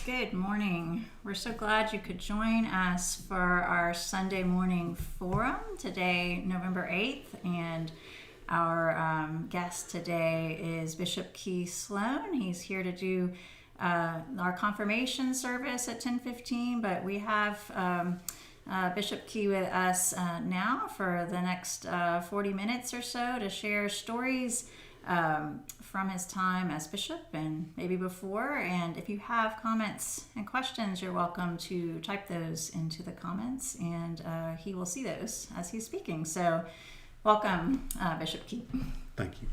Good morning. We're so glad you could join us for our Sunday morning forum today, November 8th. And our guest today is Bishop Kee Sloan. He's here to do our confirmation service at 10:15, but we have Bishop Kee with us now for the next 40 minutes or so to share stories from his time as bishop and maybe before. And if you have comments and questions, you're welcome to type those into the comments, and he will see those as he's speaking. So welcome, Bishop Kee. Thank you.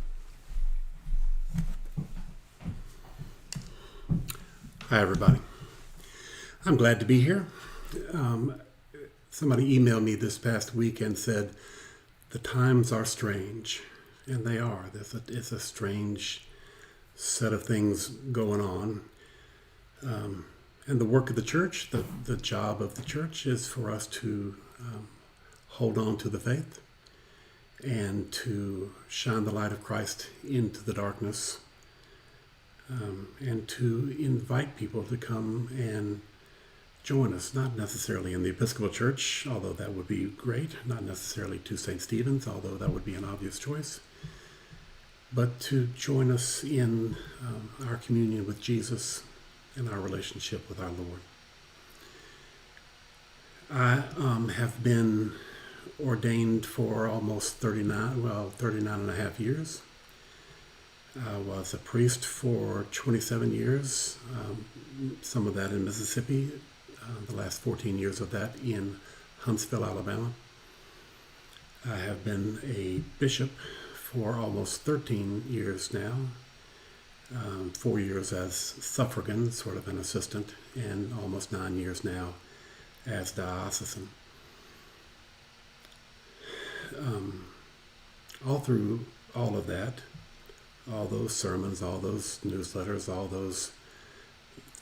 Hi, everybody. I'm glad to be here. Somebody emailed me this past week and said, the times are strange. And they are. It's a strange set of things going on. And the work of the church, the job of the church is for us to hold on to the faith and to shine the light of Christ into the darkness, and to invite people to come and join us, not necessarily in the Episcopal Church, although that would be great, not necessarily to St. Stephen's, although that would be an obvious choice, but to join us in our communion with Jesus and our relationship with our Lord. I have been ordained for almost 39 and a half years. I was a priest for 27 years, some of that in Mississippi, the last 14 years of that in Huntsville, Alabama. I have been a bishop for almost 13 years now, 4 years as suffragan, sort of an assistant, and almost 9 years now as diocesan. All through all of that, all those sermons, all those newsletters, all those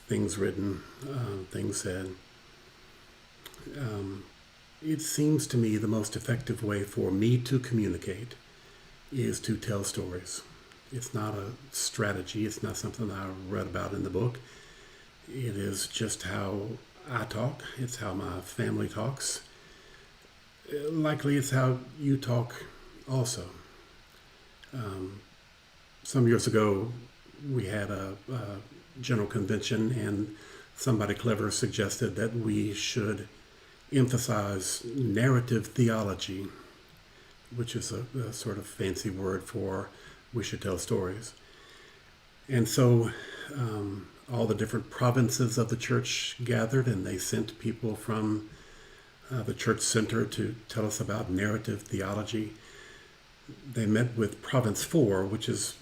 things written, things said, it seems to me the most effective way for me to communicate is to tell stories. It's not a strategy. It's not something I read about in the book. It is just how I talk. It's how my family talks. Likely it's how you talk also. Some years ago, we had a general convention, and somebody clever suggested that we should emphasize narrative theology, which is a sort of fancy word for we should tell stories. And so all the different provinces of the church gathered, and they sent people from the church center to tell us about narrative theology. They met with Province 4, which is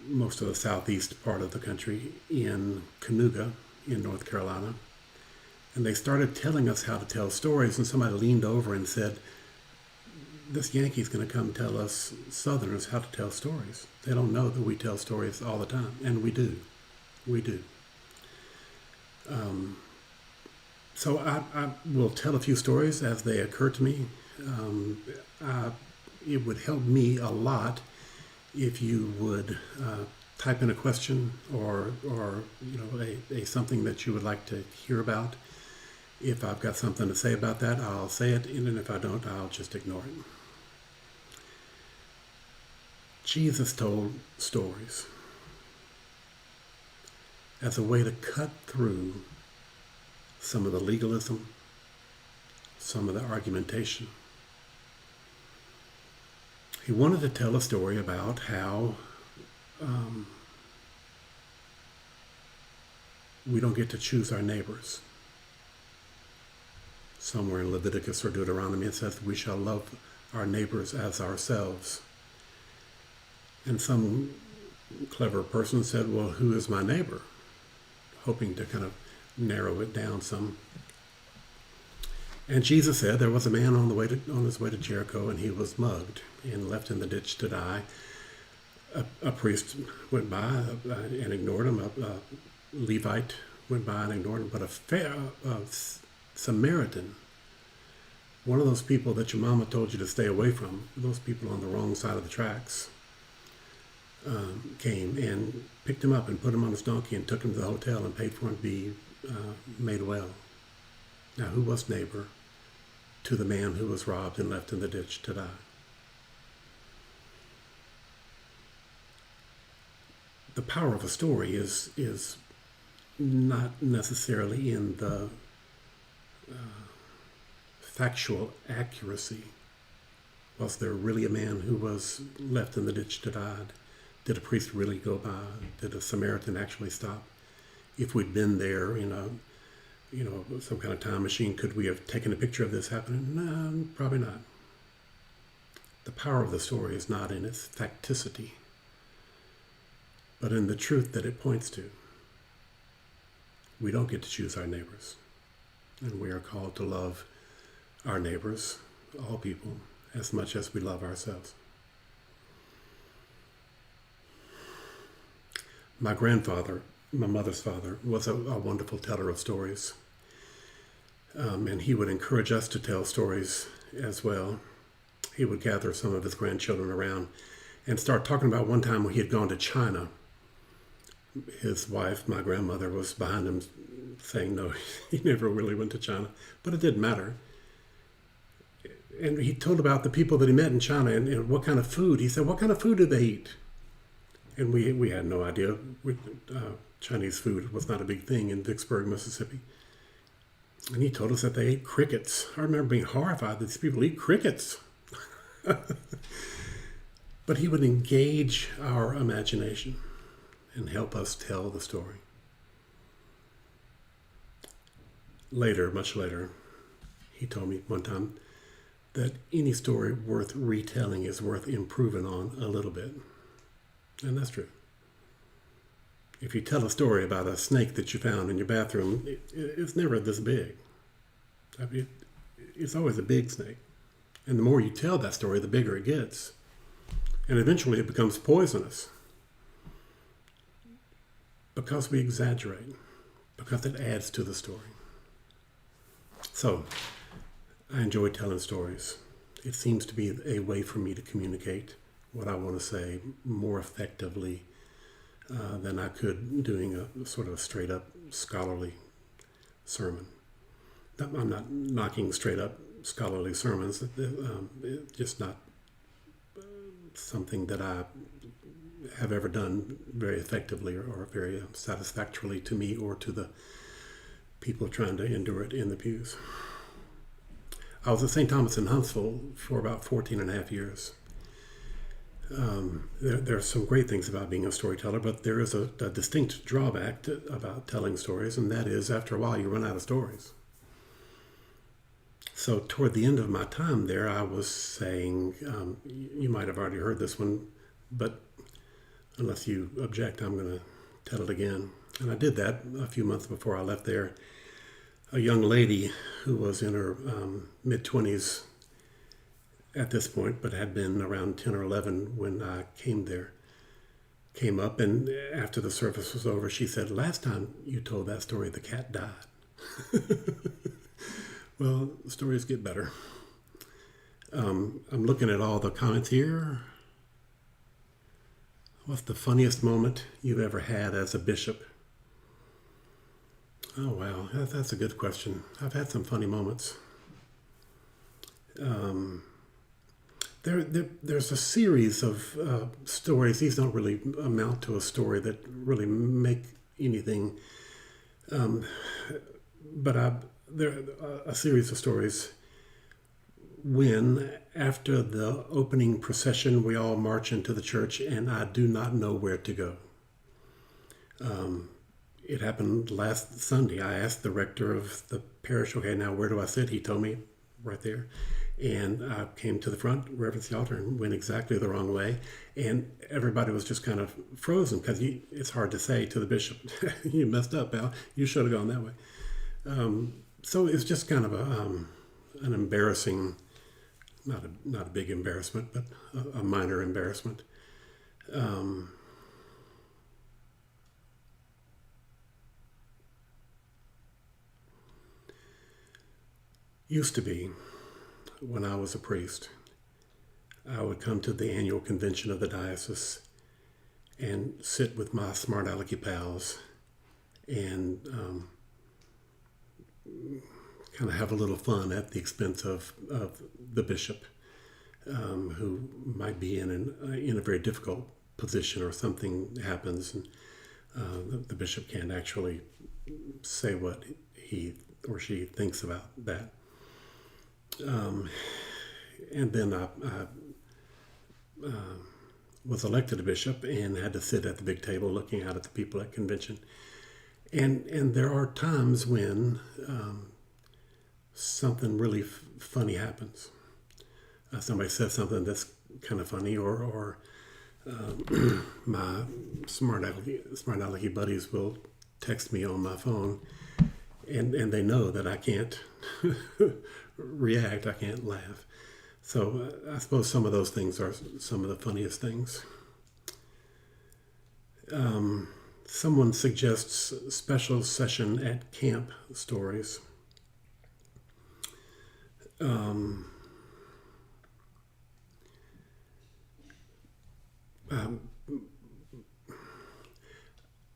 most of the southeast part of the country, in Cayuga in North Carolina. And they started telling us how to tell stories, and somebody leaned over and said, this Yankee's going to come tell us Southerners how to tell stories. They don't know that we tell stories all the time, and we do. We do. So I will tell a few stories as they occur to me. It would help me a lot if you would type in a question or a something that you would like to hear about. If I've got something to say about that, I'll say it, and if I don't, I'll just ignore it. Jesus told stories as a way to cut through some of the legalism, some of the argumentation. He wanted to tell a story about how we don't get to choose our neighbors. Somewhere in Leviticus or Deuteronomy it says we shall love our neighbors as ourselves. And some clever person said, well, who is my neighbor? Hoping to kind of narrow it down some. And Jesus said there was a man on his way to Jericho, and he was mugged and left in the ditch to die. A priest went by and ignored him. A Levite went by and ignored him. But a Samaritan, one of those people that your mama told you to stay away from, those people on the wrong side of the tracks, came and picked him up and put him on his donkey and took him to the hotel and paid for him to be made well. Now, who was neighbor to the man who was robbed and left in the ditch to die? The power of a story is not necessarily in the factual accuracy. Was there really a man who was left in the ditch to die? Did a priest really go by? Did a Samaritan actually stop? If we'd been there in some kind of time machine, could we have taken a picture of this happening? No, probably not. The power of the story is not in its facticity, but in the truth that it points to. We don't get to choose our neighbors, and we are called to love our neighbors, all people, as much as we love ourselves. My grandfather, my mother's father, was a wonderful teller of stories, and he would encourage us to tell stories as well. He would gather some of his grandchildren around and start talking about one time when he had gone to China. His wife, my grandmother, was behind him saying, no, he never really went to China, but it didn't matter. And he told about the people that he met in China and what kind of food. He said, what kind of food did they eat? And we had no idea. Chinese food was not a big thing in Vicksburg, Mississippi. And he told us that they ate crickets. I remember being horrified that these people eat crickets. But he would engage our imagination and help us tell the story. Later, much later, he told me one time that any story worth retelling is worth improving on a little bit. And that's true. If you tell a story about a snake that you found in your bathroom, it's never this big. I mean, it's always a big snake. And the more you tell that story, the bigger it gets. And eventually it becomes poisonous. Because we exaggerate. Because it adds to the story. So, I enjoy telling stories. It seems to be a way for me to communicate what I want to say more effectively than I could doing a sort of a straight up scholarly sermon. I'm not knocking straight up scholarly sermons. It's just not something that I have ever done very effectively or very satisfactorily to me or to the people trying to endure it in the pews. I was at St. Thomas in Huntsville for about 14 and a half years. There are some great things about being a storyteller, but there is a distinct drawback about telling stories, and that is after a while you run out of stories. So toward the end of my time there, I was saying, you might have already heard this one, but unless you object, I'm going to tell it again. And I did that a few months before I left there. A young lady who was in her mid-20s at this point, but had been around 10 or 11 when I came there, came up, and after the service was over, she said, last time you told that story, the cat died. Well, stories get better. I'm looking at all the comments here. What's the funniest moment you've ever had as a bishop? Oh, wow. That's a good question. I've had some funny moments. There's a series of stories. These don't really amount to a story that really make anything. But there are a series of stories when, after the opening procession, we all march into the church and I do not know where to go. It happened last Sunday. I asked the rector of the parish, okay, now where do I sit? He told me right there. And I came to the front, reverenced the altar, and went exactly the wrong way. And everybody was just kind of frozen because it's hard to say to the bishop, you messed up, pal. You should have gone that way. So it's just kind of an embarrassing, not a big embarrassment, but a minor embarrassment. Used to be, when I was a priest, I would come to the annual convention of the diocese and sit with my smart alecky pals and kind of have a little fun at the expense of the bishop, who might be in a very difficult position, or something happens and the bishop can't actually say what he or she thinks about that. And then I was elected a bishop and had to sit at the big table looking out at the people at convention. And there are times when something really funny happens. Somebody says something that's kind of funny, or my smart alecky buddies will text me on my phone, and they know that I can't react, I can't laugh. So I suppose some of those things are some of the funniest things. Someone suggests special session at camp stories.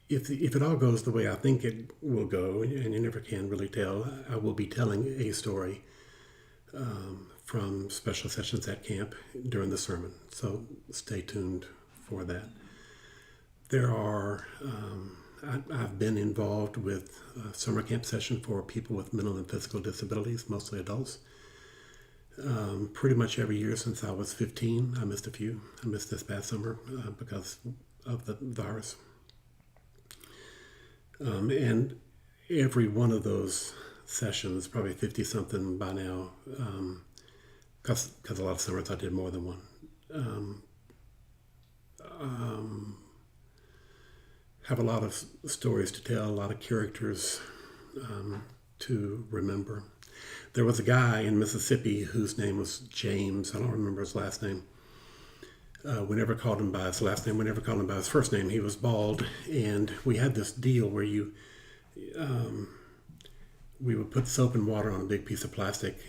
If it all goes the way I think it will go, and you never can really tell, I will be telling a story from special sessions at camp during the sermon. So stay tuned for that. There are, I've been involved with a summer camp session for people with mental and physical disabilities, mostly adults. Pretty much every year since I was 15. I missed a few. I missed this past summer because of the virus. And every one of those sessions, probably 50-something by now, because a lot of summers I did more than one, have a lot of stories to tell, a lot of characters to remember. There was a guy in Mississippi whose name was James. I don't remember his last name. We never called him by his last name. We never called him by his first name. He was bald, and we had this deal where we would put soap and water on a big piece of plastic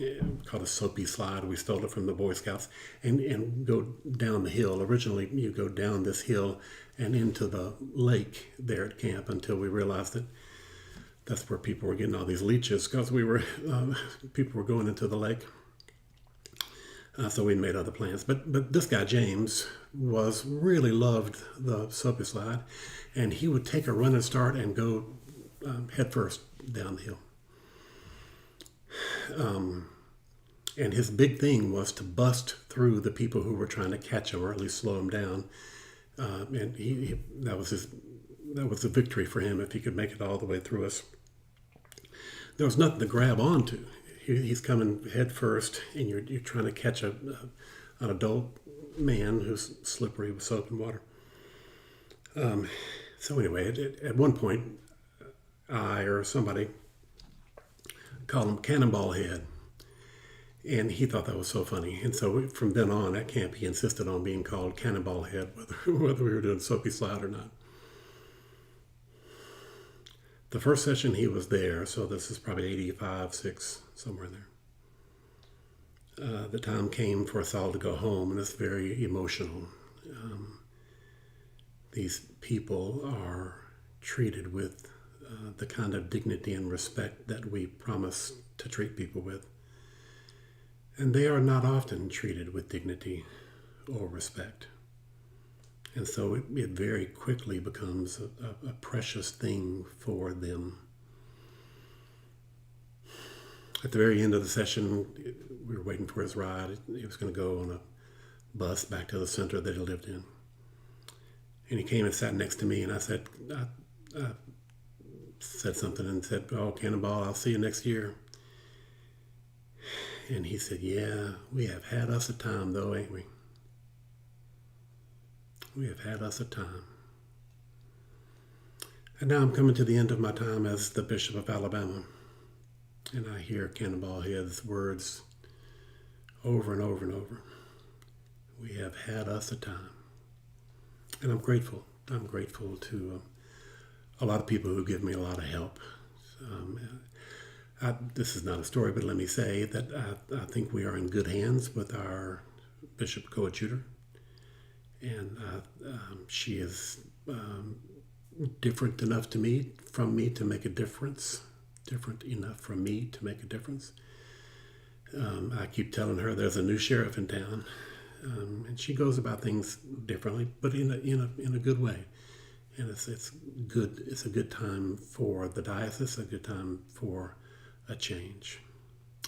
called a soapy slide. We stole it from the Boy Scouts, and go down the hill. Originally, you go down this hill and into the lake there at camp, until we realized that that's where people were getting all these leeches, because people were going into the lake. So we made other plans. But this guy, James, really loved the soapy slide, and he would take a running start and go head first down the hill. And his big thing was to bust through the people who were trying to catch him, or at least slow him down. And that was a victory for him if he could make it all the way through us. There was nothing to grab onto. He's coming head first, and you're trying to catch an adult man who's slippery with soap and water. So anyway, at one point, I or somebody called him Cannonball Head, and he thought that was so funny. And so from then on at camp, he insisted on being called Cannonball Head, whether we were doing soapy slide or not. The first session he was there, so this is probably 85, 6, somewhere there. The time came for us all to go home, and it's very emotional. These people are treated with the kind of dignity and respect that we promise to treat people with. And they are not often treated with dignity or respect. And so it very quickly becomes a precious thing for them. At the very end of the session, we were waiting for his ride. He was going to go on a bus back to the center that he lived in. And he came and sat next to me, and I said something and said, "Oh, Cannonball, I'll see you next year." And he said, "Yeah, we have had us a time though, ain't we? We have had us a time." And now I'm coming to the end of my time as the Bishop of Alabama, and I hear Cannonball Head's words over and over and over. We have had us a time. And I'm grateful. I'm grateful to a lot of people who give me a lot of help. This is not a story, but let me say that I think we are in good hands with our Bishop Coadjutor. And she is different enough from me to make a difference different enough for me to make a difference. I keep telling her there's a new sheriff in town, and she goes about things differently, but in a good way. And it's good. It's a good time for the diocese, a good time for a change.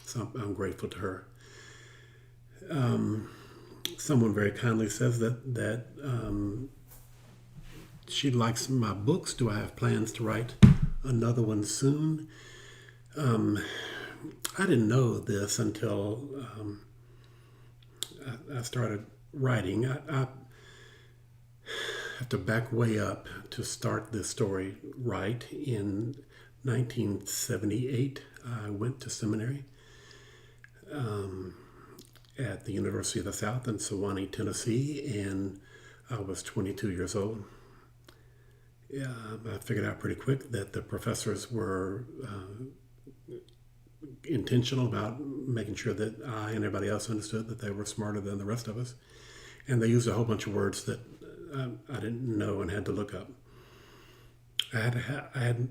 So I'm grateful to her. Someone very kindly says that she likes my books. Do I have plans to write another one soon? I didn't know this until I started writing. I have to back way up to start this story right. In 1978, I went to seminary at the University of the South in Sewanee, Tennessee, and I was 22 years old. Yeah, I figured out pretty quick that the professors were intentional about making sure that I and everybody else understood that they were smarter than the rest of us. And they used a whole bunch of words that I didn't know and had to look up. I had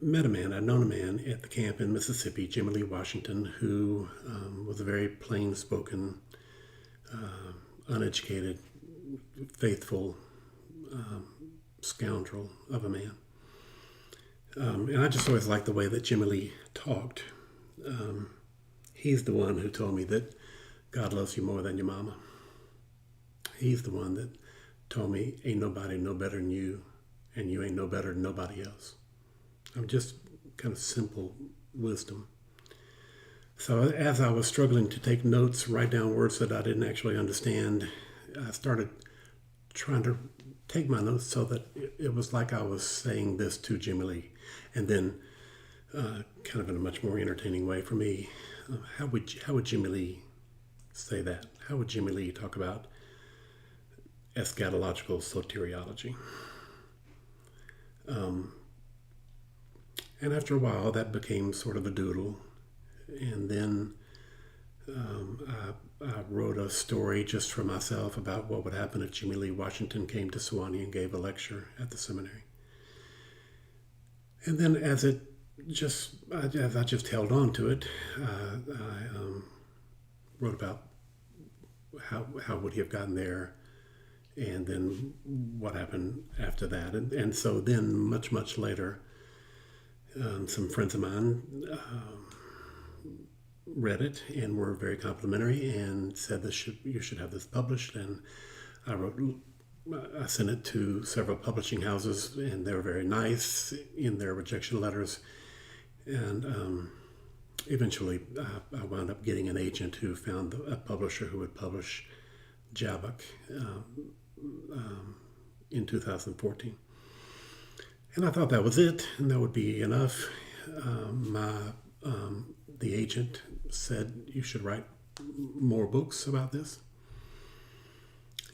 met a man, I'd known a man at the camp in Mississippi, Jimmy Lee Washington, who was a very plain-spoken, uneducated, faithful scoundrel of a man. And I just always liked the way that Jimmy Lee talked. He's the one who told me that God loves you more than your mama. He's the one that told me, ain't nobody no better than you, and you ain't no better than nobody else. I'm just kind of simple wisdom. So as I was struggling to take notes, write down words that I didn't actually understand, I started trying to take my notes so that it was like I was saying this to Jimmy Lee. And then, kind of in a much more entertaining way for me, how would Jimmy Lee say that? How would Jimmy Lee talk about eschatological soteriology? And after a while, that became sort of a doodle. And then I wrote a story just for myself about what would happen if Jimmy Lee Washington came to Sewanee and gave a lecture at the seminary. And then as I just held on to it, I wrote about how would he have gotten there, and then what happened after that. And so then much, much later, some friends of mine read it and were very complimentary and said you should have this published. And I sent it to several publishing houses, and they were very nice in their rejection letters. And eventually, I wound up getting an agent who found a publisher who would publish Jabbok in 2014. And I thought that was it, and that would be enough. The agent said, you should write more books about this.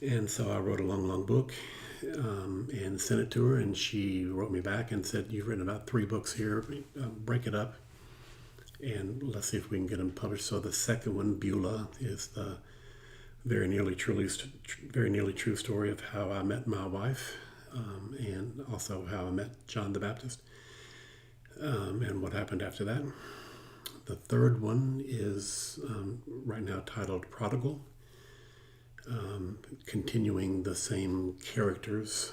And so I wrote a long, long book and sent it to her, and she wrote me back and said, you've written about 3 books here, break it up, and let's see if we can get them published. So the second one, Beulah, is the very nearly true story of how I met my wife, and also how I met John the Baptist, and what happened after that. The third one is right now titled Prodigal, continuing the same characters.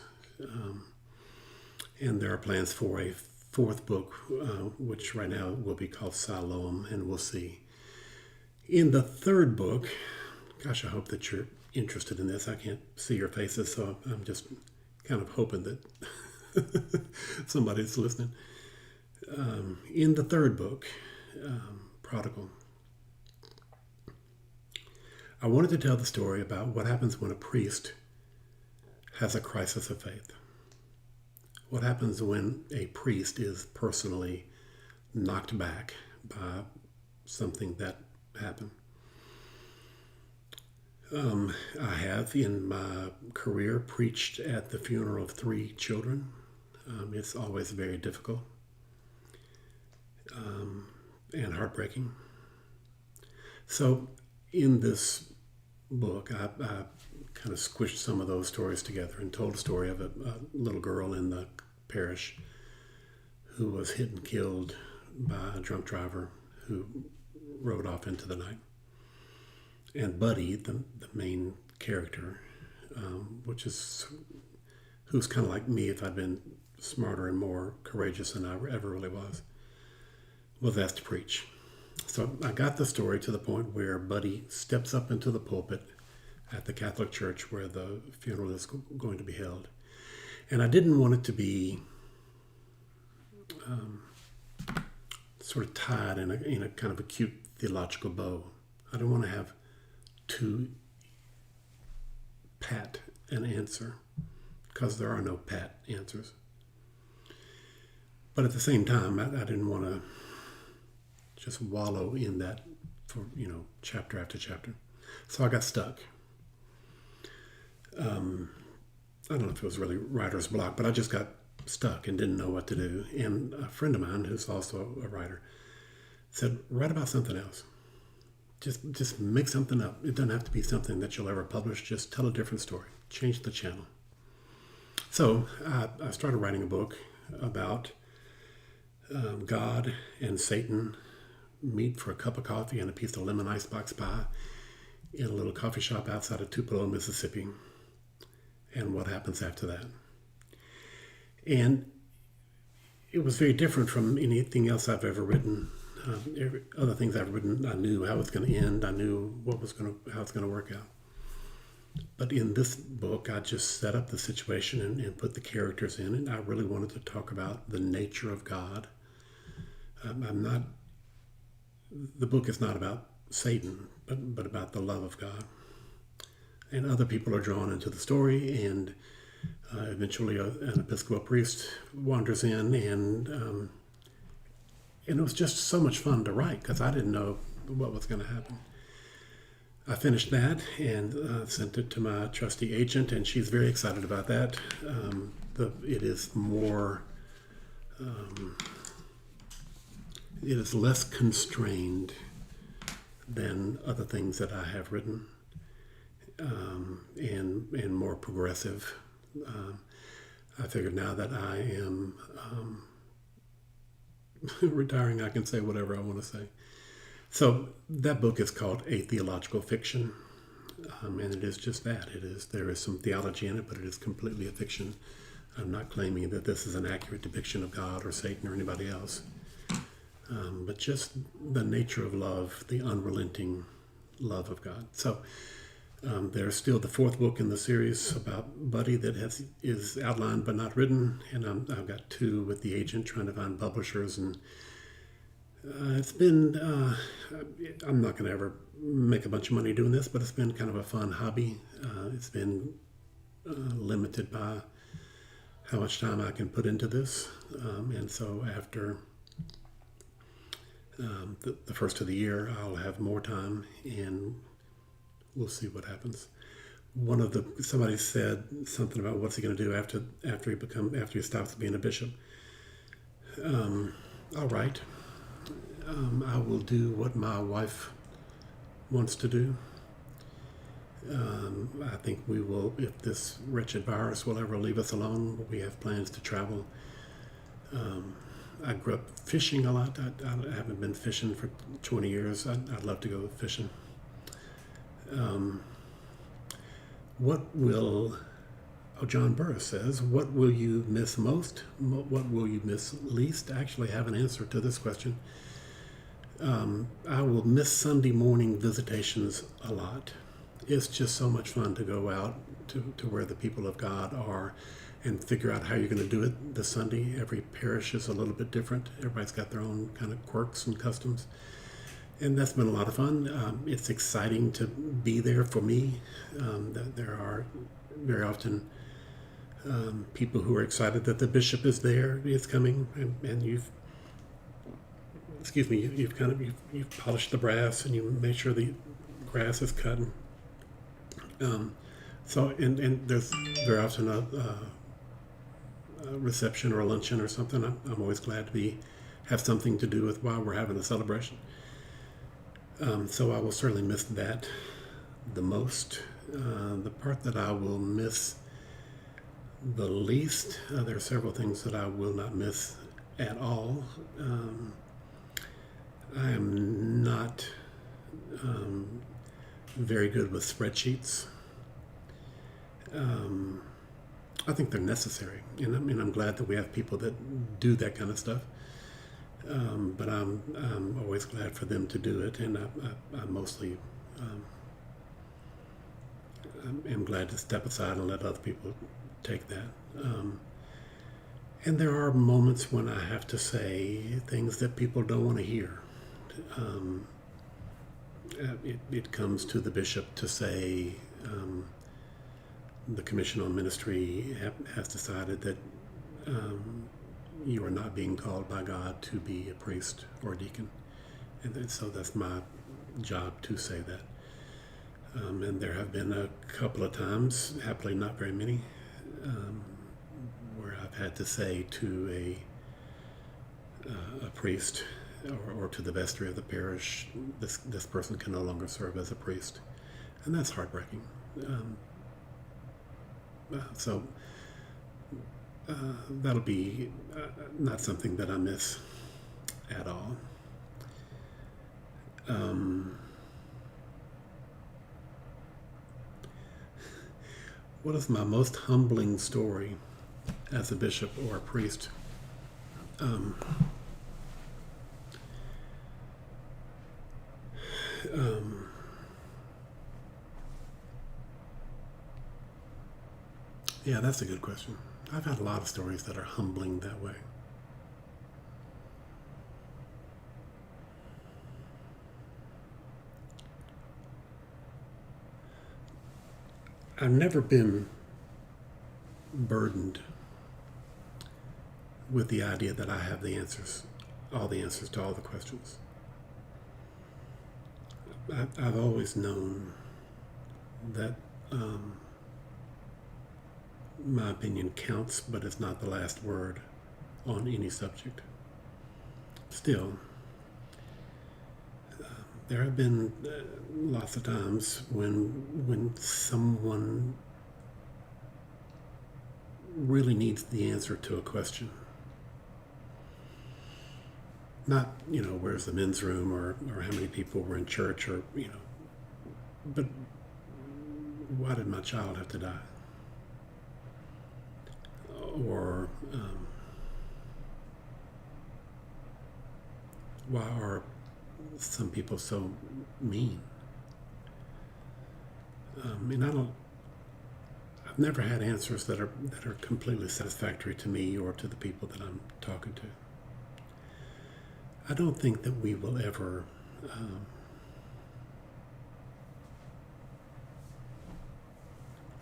And there are plans for a 4th book, which right now will be called Siloam, and we'll see. In the 3rd book, gosh, I hope that you're interested in this. I can't see your faces, so I'm just kind of hoping that somebody's listening. In the 3rd book, Prodigal, I wanted to tell the story about what happens when a priest has a crisis of faith. What happens when a priest is personally knocked back by something that happened. I have in my career preached at the funeral of 3 children. It's always very difficult and heartbreaking. So in this book, I kind of squished some of those stories together and told a story of a little girl in the parish who was hit and killed by a drunk driver who rode off into the night. And Buddy, the main character, who's kind of like me if I'd been smarter and more courageous than I ever really was asked to preach. So I got the story to the point where Buddy steps up into the pulpit at the Catholic Church where the funeral is going to be held. And I didn't want it to be sort of tied in a kind of a cute theological bow. I don't want to have too pat an answer, because there are no pat answers. But at the same time, I didn't want to just wallow in that for, chapter after chapter. So I got stuck. I don't know if it was really writer's block, but I just got stuck and didn't know what to do. And a friend of mine, who's also a writer, said, write about something else. Just make something up. It doesn't have to be something that you'll ever publish. Just tell a different story. Change the channel. So I started writing a book about God and Satan meet for a cup of coffee and a piece of lemon icebox pie in a little coffee shop outside of Tupelo, Mississippi, and what happens after that. And it was very different from anything else I've ever written. Other things I've written, I knew how it's going to end. I knew how it's going to work out. But in this book, I just set up the situation and put the characters in it. I really wanted to talk about the nature of God. The book is not about Satan, but about the love of God. And other people are drawn into the story, and eventually an Episcopal priest wanders in, and it was just so much fun to write because I didn't know what was going to happen. I finished that and sent it to my trusty agent, and she's very excited about that. It is more, it is less constrained than other things that I have written, and more progressive. I figured now that I am retiring, I can say whatever I want to say. So that book is called A Theological Fiction, and it is just that. There is some theology in it, but it is completely a fiction. I'm not claiming that this is an accurate depiction of God or Satan or anybody else, but just the nature of love, the unrelenting love of God. So there's still the fourth book in the series about Buddy that is outlined but not written, and I've got two with the agent trying to find publishers, and it's been, I'm not going to ever make a bunch of money doing this, but it's been kind of a fun hobby. It's been limited by how much time I can put into this, and so after the first of the year, I'll have more time, and we'll see what happens. Somebody said something about what's he going to do after he stops being a bishop. All right. I will do what my wife wants to do. I think we will, if this wretched virus will ever leave us alone, we have plans to travel. I grew up fishing a lot. I haven't been fishing for 20 years. I'd love to go fishing. John Burris says, what will you miss most? What will you miss least? I actually have an answer to this question. I will miss Sunday morning visitations a lot. It's just so much fun to go out to where the people of God are and figure out how you're going to do it this Sunday. Every parish is a little bit different. Everybody's got their own kind of quirks and customs. And that's been a lot of fun. It's exciting to be there for me. There are very often people who are excited that the bishop is there, is coming, and you've polished the brass and you make sure the grass is cut. And there's very often a reception or a luncheon or something. I'm always glad to have something to do with while we're having a celebration. So I will certainly miss that the most. The part that I will miss the least, there are several things that I will not miss at all. very good with spreadsheets. I think they're necessary, and I'm glad that we have people that do that kind of stuff. But I'm always glad for them to do it, and I mostly am glad to step aside and let other people take that. And there are moments when I have to say things that people don't want to hear. It comes to the bishop to say, the Commission on Ministry has decided that you are not being called by God to be a priest or a deacon. And so that's my job to say that. And there have been a couple of times, happily not very many, where I've had to say to a priest or to the vestry of the parish, this person can no longer serve as a priest. And that's heartbreaking. So that'll be not something that I miss at all. What is my most humbling story as a bishop or a priest? Yeah, that's a good question. I've had a lot of stories that are humbling that way. I've never been burdened with the idea that I have the answers, all the answers to all the questions. I've always known that my opinion counts, but it's not the last word on any subject. Still, there have been lots of times when someone really needs the answer to a question. Not, where's the men's room or how many people were in church or, but why did my child have to die? Or why are some people so mean? I've never had answers that are completely satisfactory to me or to the people that I'm talking to. I don't think that we will ever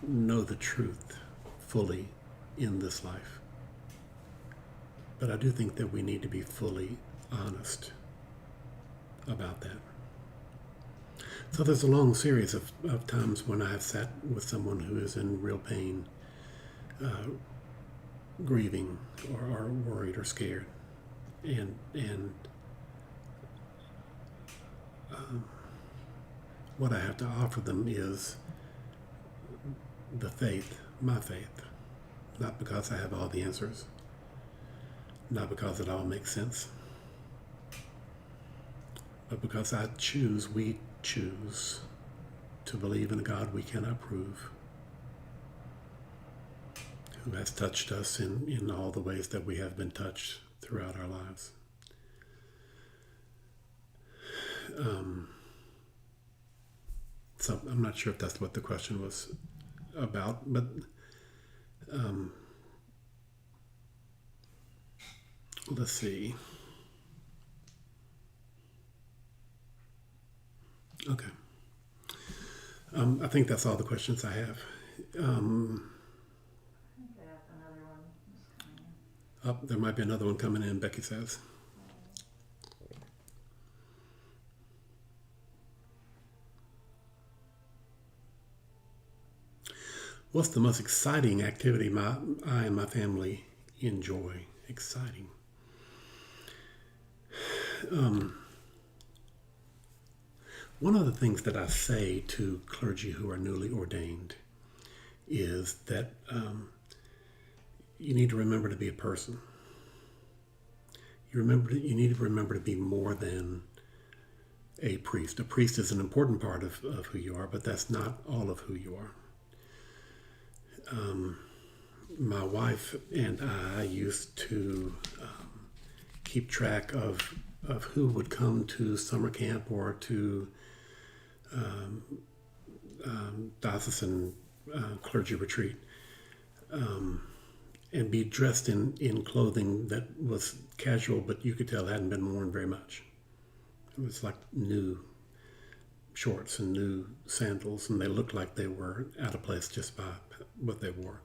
know the truth fully in this life. But I do think that we need to be fully honest about that. So there's a long series of times when I have sat with someone who is in real pain, grieving or worried or scared. And what I have to offer them is the faith, my faith. Not because I have all the answers, not because it all makes sense, but because we choose to believe in a God we cannot prove, who has touched us in all the ways that we have been touched throughout our lives. So I'm not sure if that's what the question was about, but let's see. Okay. I think that's all the questions I have. There might be another one coming in, Becky says. What's the most exciting activity I and my family enjoy? Exciting. One of the things that I say to clergy who are newly ordained is that you need to remember to be a person. You need to remember to be more than a priest. A priest is an important part of who you are, but that's not all of who you are. My wife and I used to keep track of who would come to summer camp or to diocesan clergy retreat and be dressed in clothing that was casual, but you could tell hadn't been worn very much. It was like new shorts and new sandals, and they looked like they were out of place just by what they wore.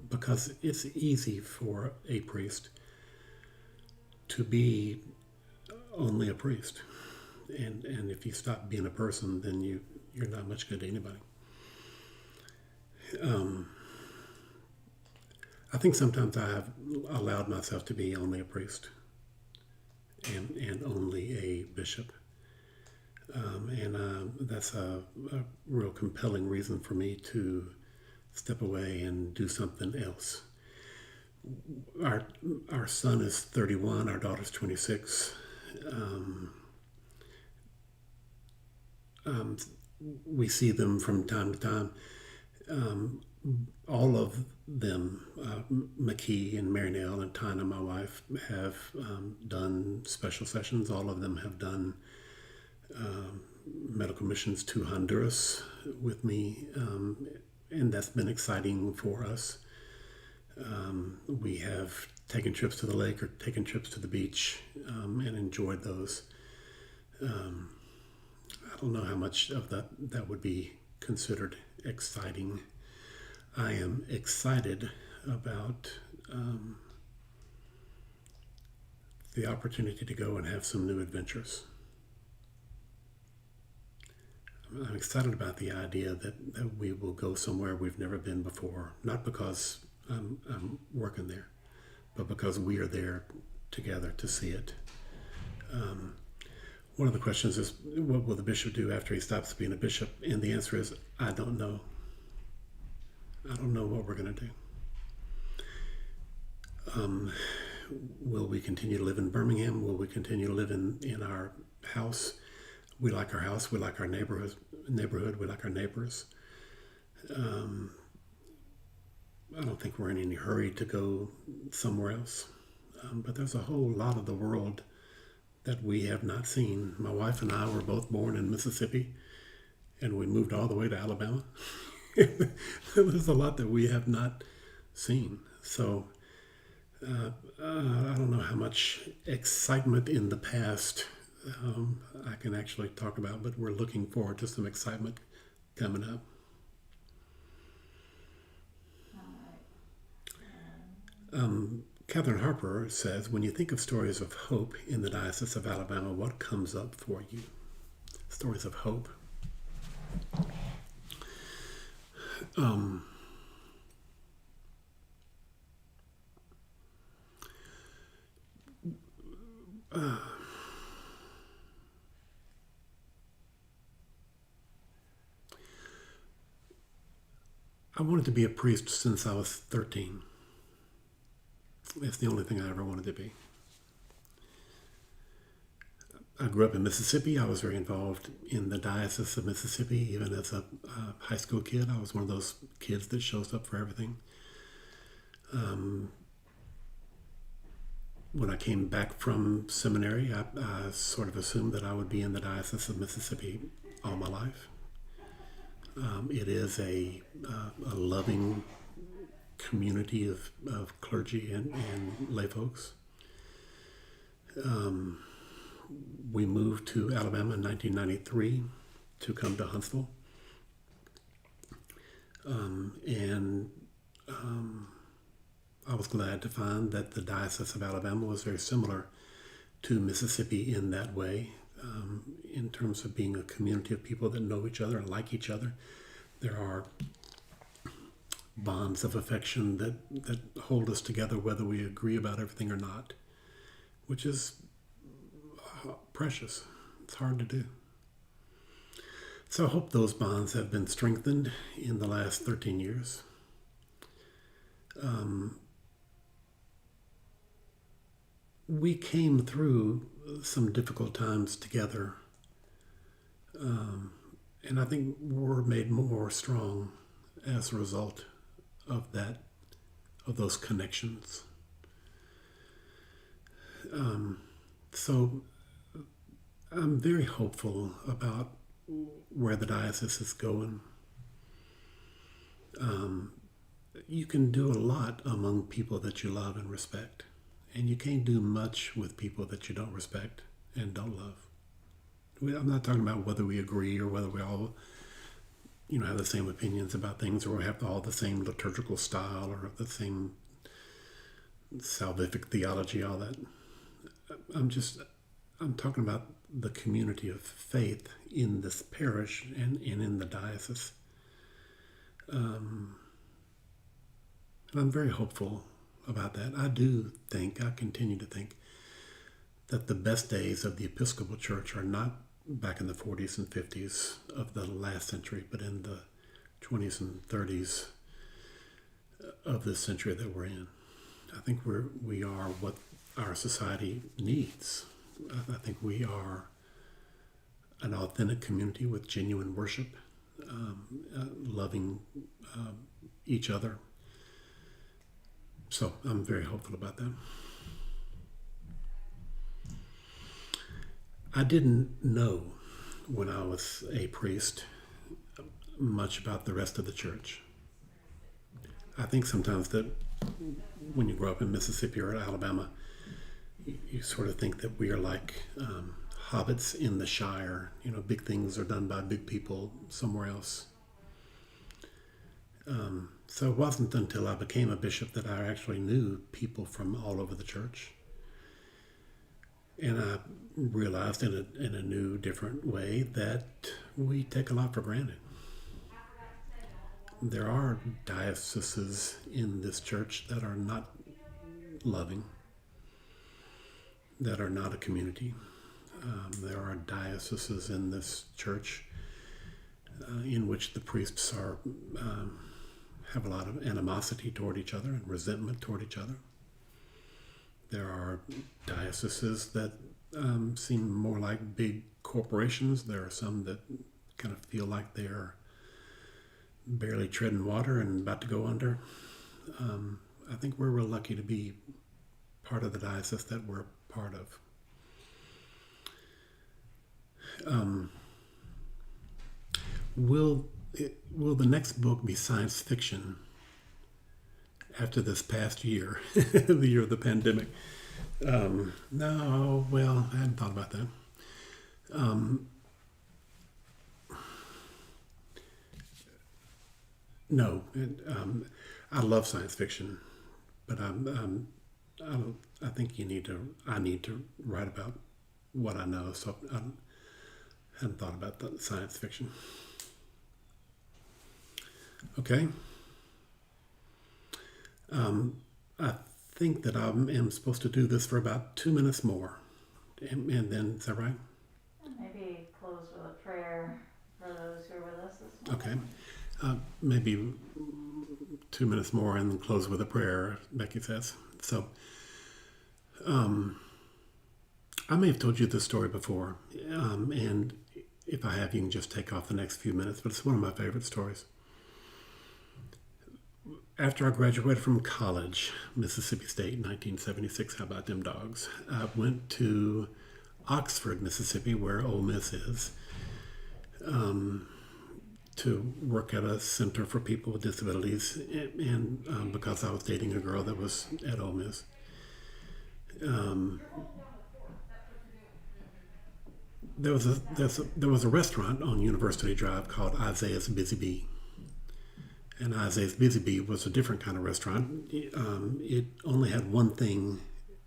Because it's easy for a priest to be only a priest. And if you stop being a person, then you're not much good to anybody. I think sometimes I have allowed myself to be only a priest and only a bishop. That's a real compelling reason for me to step away and do something else. Our son is 31, our daughter's 26. We see them from time to time. All of them, McKee and Marynell and Tina, my wife, have done special sessions. All of them have done medical missions to Honduras with me, and that's been exciting for us. We have taken trips to the lake or taken trips to the beach and enjoyed those. I don't know how much of that would be considered exciting. I am excited about the opportunity to go and have some new adventures. I'm excited about the idea that we will go somewhere we've never been before, not because I'm working there, but because we are there together to see it. One of the questions is, what will the bishop do after he stops being a bishop? And the answer is, I don't know. I don't know what we're going to do. Will we continue to live in Birmingham? Will we continue to live in our house? We like our house. We like our neighborhood. We like our neighbors. I don't think we're in any hurry to go somewhere else. But there's a whole lot of the world that we have not seen. My wife and I were both born in Mississippi, and we moved all the way to Alabama. There's a lot that we have not seen. So I don't know how much excitement in the past I can actually talk about, but we're looking forward to some excitement coming up. Catherine Harper says, when you think of stories of hope in the Diocese of Alabama, what comes up for you? Stories of hope. I wanted to be a priest since I was 13. It's the only thing I ever wanted to be. I grew up in Mississippi. I was very involved in the Diocese of Mississippi. Even as a high school kid, I was one of those kids that shows up for everything. When I came back from seminary, I sort of assumed that I would be in the Diocese of Mississippi all my life. It is a loving community of clergy and lay folks. We moved to Alabama in 1993 to come to Huntsville. I was glad to find that the Diocese of Alabama was very similar to Mississippi in that way, in terms of being a community of people that know each other and like each other. There are bonds of affection that hold us together whether we agree about everything or not, which is precious. It's hard to do. So I hope those bonds have been strengthened in the last 13 years. We came through some difficult times together And I think we're made more strong as a result of those connections. So I'm very hopeful about where the diocese is going. You can do a lot among people that you love and respect, and you can't do much with people that you don't respect and don't love. I'm not talking about whether we agree or whether we all, have the same opinions about things, or we have all the same liturgical style or the same salvific theology, all that. I'm talking about the community of faith in this parish and in the diocese. And I'm very hopeful about that. I continue to think that the best days of the Episcopal Church are not back in the 40s and 50s of the last century, but in the 20s and 30s of this century that we're in. I think we are what our society needs. I think we are an authentic community with genuine worship, loving each other. So I'm very hopeful about that. I didn't know when I was a priest much about the rest of the church. I think sometimes that when you grow up in Mississippi or Alabama, you sort of think that we are like hobbits in the Shire. Big things are done by big people somewhere else. So it wasn't until I became a bishop that I actually knew people from all over the church. And I realized in a new, different way that we take a lot for granted. There are dioceses in this church that are not loving, that are not a community. There are dioceses in this church in which the priests have a lot of animosity toward each other and resentment toward each other. There are dioceses that seem more like big corporations. There are some that kind of feel like they're barely treading water and about to go under. I think we're real lucky to be part of the diocese that we're part of. Will the next book be science fiction after this past year, the year of the pandemic? No, well, I hadn't thought about that. No, I love science fiction, but I think I need to write about what I know, so I hadn't thought about the science fiction. Okay. I think that I am supposed to do this for about 2 minutes more, and then, is that right? Maybe close with a prayer for those who are with us this morning. Okay. Maybe 2 minutes more and then close with a prayer, Becky says. So, I may have told you this story before, and if I have, you can just take off the next few minutes, but it's one of my favorite stories. After I graduated from college, Mississippi State, 1976, how about them dogs? I went to Oxford, Mississippi, where Ole Miss is, to work at a center for people with disabilities, and because I was dating a girl that was at Ole Miss. There was a restaurant on University Drive called Isaiah's Busy Bee. And Isaiah's Busy Bee was a different kind of restaurant. It only had one thing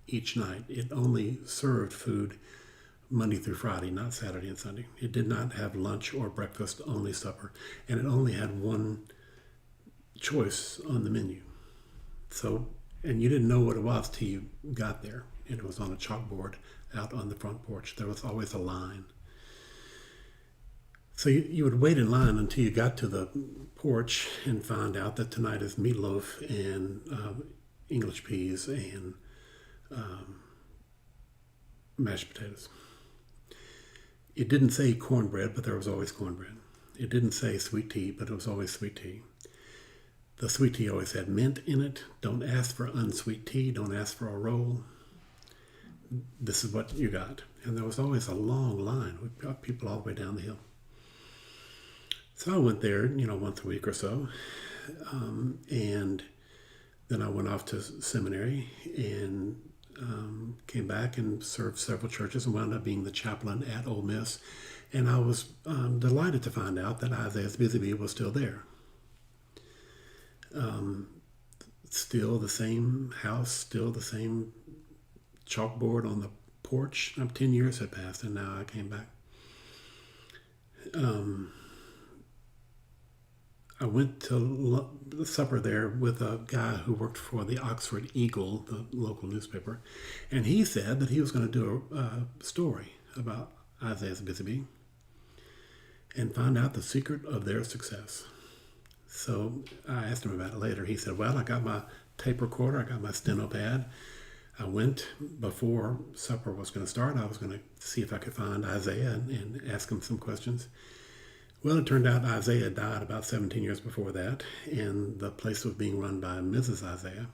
each night. It only served food Monday through Friday, not Saturday and Sunday. It did not have lunch or breakfast, only supper. And it only had one choice on the menu. So, and you didn't know what it was till you got there. And it was on a chalkboard out on the front porch. There was always a line. So you would wait in line until you got to the porch and find out that tonight is meatloaf and English peas and mashed potatoes. It didn't say cornbread, but there was always cornbread. It didn't say sweet tea, but it was always sweet tea. The sweet tea always had mint in it. Don't ask for unsweet tea. Don't ask for a roll. This is what you got. And there was always a long line with people all the way down the hill. So I went there, once a week or so. And then I went off to seminary and came back and served several churches and wound up being the chaplain at Ole Miss. And I was delighted to find out that Isaiah's Busy Bee was still there. Still the same house, still the same chalkboard on the porch. 10 years had passed and now I came back. I went to supper there with a guy who worked for the Oxford Eagle, the local newspaper, and he said that he was going to do a story about Isaiah's Busy Bee and find out the secret of their success. So I asked him about it later. He said, well, I got my tape recorder, I got my steno pad. I went before supper was going to start. I was going to see if I could find Isaiah and ask him some questions. Well, it turned out Isaiah died about 17 years before that, and the place was being run by Mrs. Isaiah,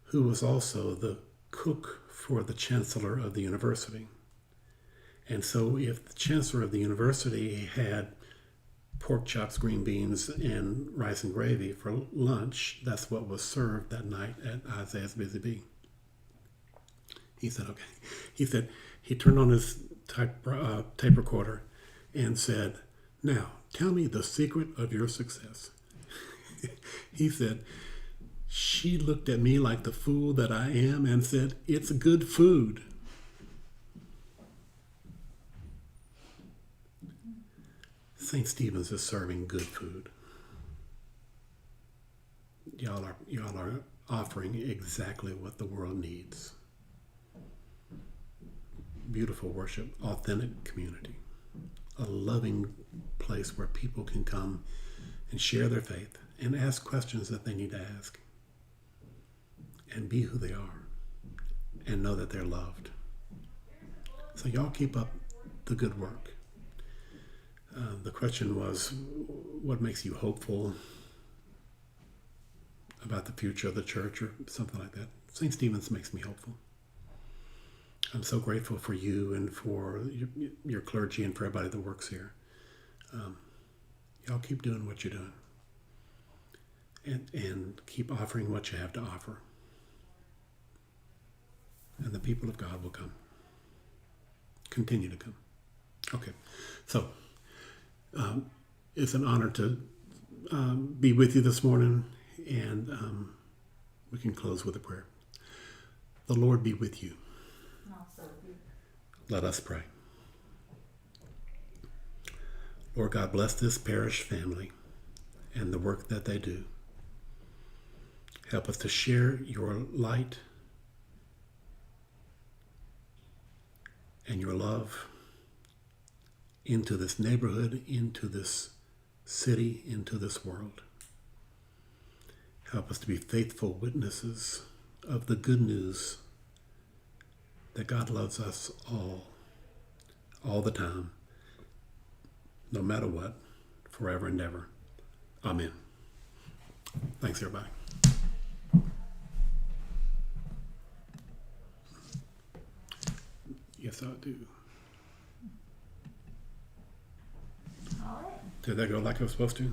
who was also the cook for the chancellor of the university. And so if the chancellor of the university had pork chops, green beans, and rice and gravy for lunch, that's what was served that night at Isaiah's Busy Bee. He said, okay. He said, he turned on his tape recorder and said, now, tell me the secret of your success. He said, she looked at me like the fool that I am and said, it's good food. St. Stephen's is serving good food. Y'all are offering exactly what the world needs. Beautiful worship, authentic community, a loving place where people can come and share their faith and ask questions that they need to ask and be who they are and know that they're loved. So y'all keep up the good work. The question was, what makes you hopeful about the future of the church or something like that? St. Stephen's makes me hopeful. I'm so grateful for you and for your clergy and for everybody that works here. Y'all keep doing what you're doing. And keep offering what you have to offer. And the people of God will come. Continue to come. Okay, so it's an honor to be with you this morning, and we can close with a prayer. The Lord be with you. Let us pray. Lord God, bless this parish family and the work that they do. Help us to share your light and your love into this neighborhood, into this city, into this world. Help us to be faithful witnesses of the good news that God loves us all the time, no matter what, forever and ever. Amen. Thanks, everybody. Yes, I do. All right. Did that go like it was supposed to?